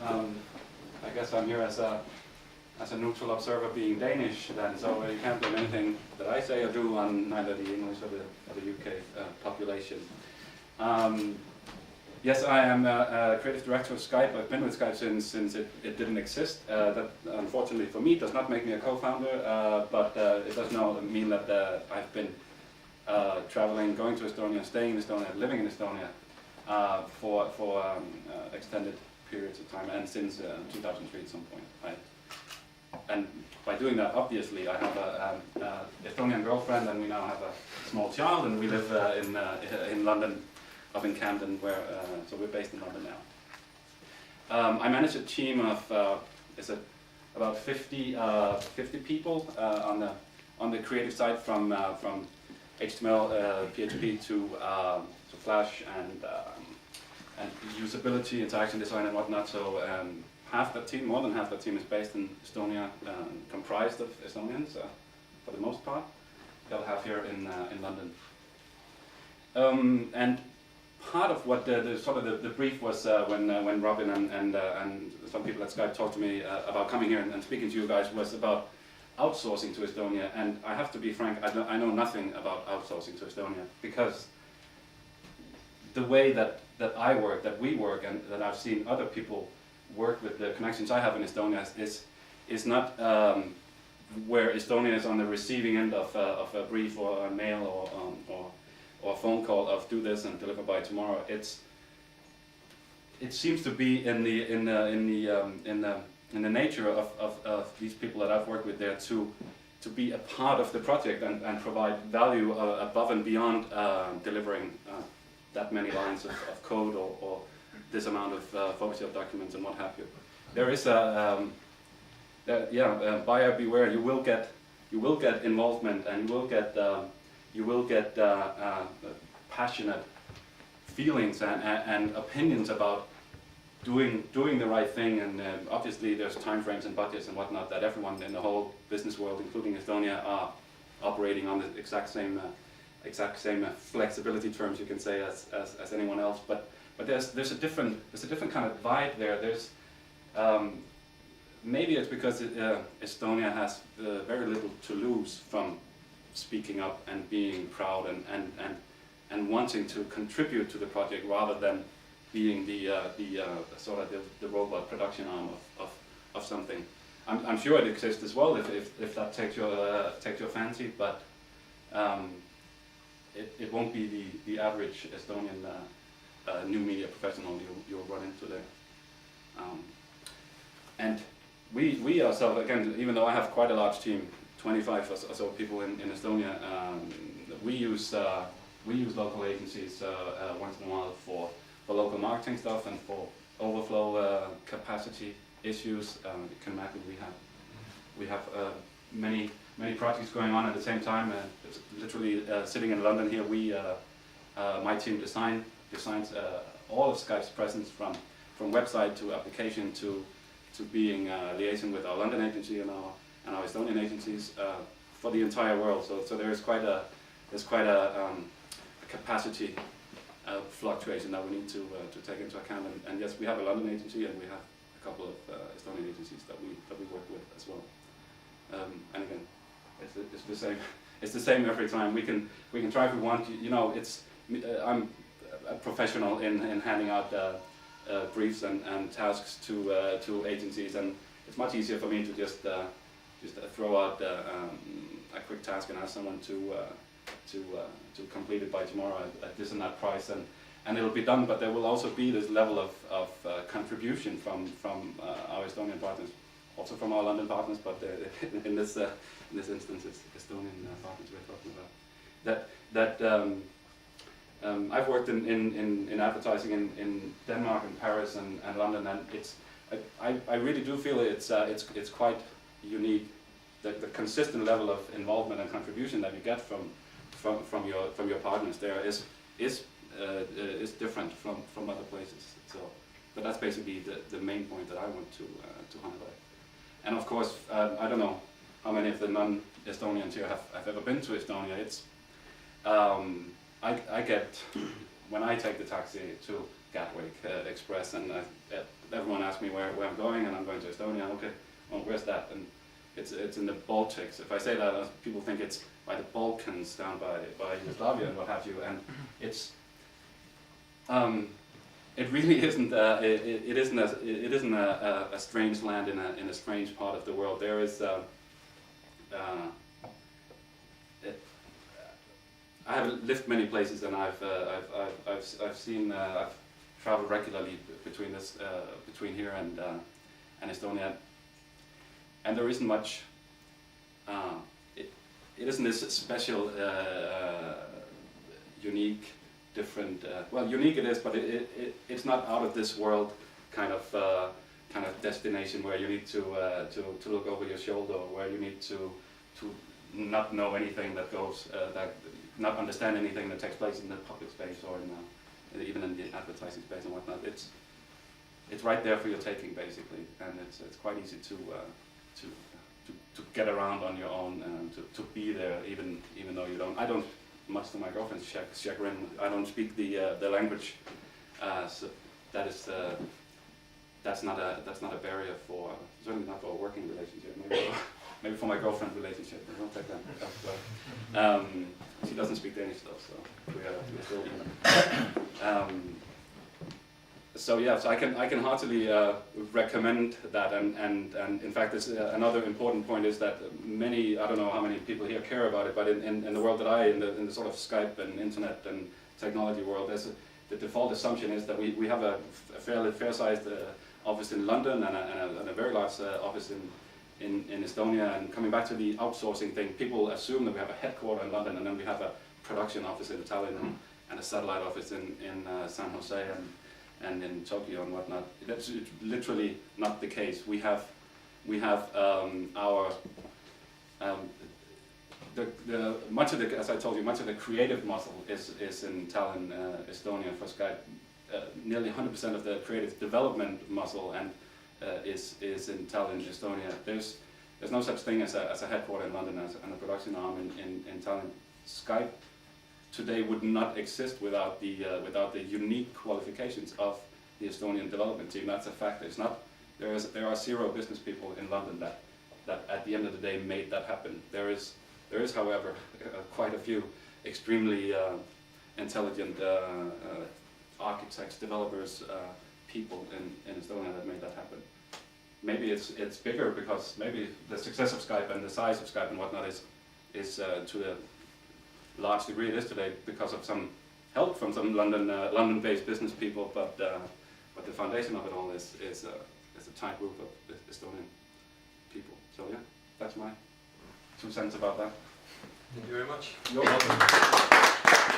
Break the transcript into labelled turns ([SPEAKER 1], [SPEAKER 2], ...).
[SPEAKER 1] I guess I'm here as a neutral observer, being Danish. Then, so you can't blame anything that I say or do on neither the English or the UK population. Yes, I am a creative director of Skype. I've been with Skype since it didn't exist. That, unfortunately for me, does not make me a co-founder, but it does not mean that I've been traveling, going to Estonia, staying in Estonia, living in Estonia for extended periods of time, and since 2003 at some point. And by doing that, obviously, I have an Estonian girlfriend, and we now have a small child, and we live in London, up in Camden, so we're based in London now. I manage a team of about 50 people on the creative side, from HTML, PHP to Flash and usability, interaction design, and whatnot. So half that team, more than half that team, is based in Estonia, comprised of Estonians for the most part. The other half here in London. And part of what the brief was when Robin and some people at Skype talked to me about coming here and speaking to you guys was about outsourcing to Estonia. And I have to be frank, I know nothing about outsourcing to Estonia, because the way that I work, that we work, and that I've seen other people work with the connections I have in Estonia is not where Estonia is on the receiving end of a brief or a mail or a phone call of do this and deliver by tomorrow. It seems to be in the nature of these people that I've worked with there to be a part of the project and provide value above and beyond delivering that many lines of code or this amount of Photoshop documents and what have you. There is buyer beware. You will get involvement, and you will get passionate feelings and opinions about doing the right thing. And obviously, there's time frames and budgets and whatnot that everyone in the whole business world, including Estonia, are operating on the exact same flexibility terms, you can say, as anyone else. But there's a different kind of vibe there. There's maybe it's because Estonia has very little to lose from speaking up and being proud and wanting to contribute to the project, rather than being the robot production arm of something. I'm sure it exists as well if that takes your fancy, but it won't be the average Estonian new media professional you'll run into there. And we ourselves, again, even though I have quite a large team, 25 or so people in Estonia, we use local agencies once in a while for local marketing stuff and for overflow capacity issues. You can imagine we have many projects going on at the same time. It's literally sitting in London here. My team designs all of Skype's presence from website to application to being liaison with our London agency and our Estonian agencies for the entire world. So there is quite a capacity fluctuation that we need to take into account. And yes, we have a London agency, and we have a couple of Estonian agencies that we work with as well. And again, it's the same. It's the same every time. We can try if we want. I'm a professional in handing out briefs and tasks to agencies, and it's much easier for me to just throw out a quick task and ask someone to complete it by tomorrow at this and that price, and it'll be done. But there will also be this level of contribution from our Estonian partners, also from our London partners, but in this instance it's Estonian partners we're talking about. I've worked in advertising in Denmark and Paris and London, and I really do feel it's quite unique. The consistent level of involvement and contribution that you get from your partners there is different from other places. So, but that's basically the main point that I want to highlight. And of course, I don't know how many of the non-Estonians here have ever been to Estonia. It's I get, when I take the taxi to Gatwick Express, and everyone asks me where I'm going, and I'm going to Estonia. Okay, well, where's that? And it's in the Baltics. If I say that, people think it's by the Balkans, down by Yugoslavia and what have you, and it's it really isn't. It isn't a strange land in a strange part of the world. There is. I have lived many places, and I've seen. I've traveled regularly between here and Estonia, and there isn't much. It isn't this special, unique, different. Well, unique it is, but it's not out of this world kind of destination where you need to look over your shoulder, or where you need to not know anything that goes not understand anything that takes place in the public space or even in the advertising space and whatnot. It's right there for your taking, basically, and it's quite easy to get around on your own and to be there, even though you don't. I don't, much to my girlfriend's chagrin. I don't speak the language, so that's not a barrier for, certainly not for a working relationship. Maybe for my girlfriend relationship. I don't take that. She doesn't speak Danish though, so we're still even. So yeah, so I can heartily recommend that, and in fact, another important point is that many, I don't know how many people here care about it, but in the world that in the sort of Skype and internet and technology world, the default assumption is that we have a fair-sized office in London and a very large office in Estonia. And coming back to the outsourcing thing, people assume that we have a headquarter in London, and then we have a production office in Tallinn and a satellite office in San Jose and in Tokyo and whatnot. That's literally not the case. We have our much of the, as I told you, much of the creative muscle is in Tallinn, Estonia for Skype. Nearly 100% of the creative development muscle is in Tallinn, Estonia. There's no such thing as a headquarter in London and a production arm in Tallinn. Skype today would not exist without the unique qualifications of the Estonian development team. That's a fact. It's not. There are 0 business people in London that at the end of the day made that happen. There is, however, quite a few extremely intelligent architects, developers, people in Estonia that made that happen. Maybe it's bigger because maybe the success of Skype and the size of Skype and whatnot is to a large degree it is today because of some help from some London-based business people, but the foundation of it all is a tight group of Estonian people. So yeah, that's my 2 cents about that.
[SPEAKER 2] Thank you very much.
[SPEAKER 1] You're welcome.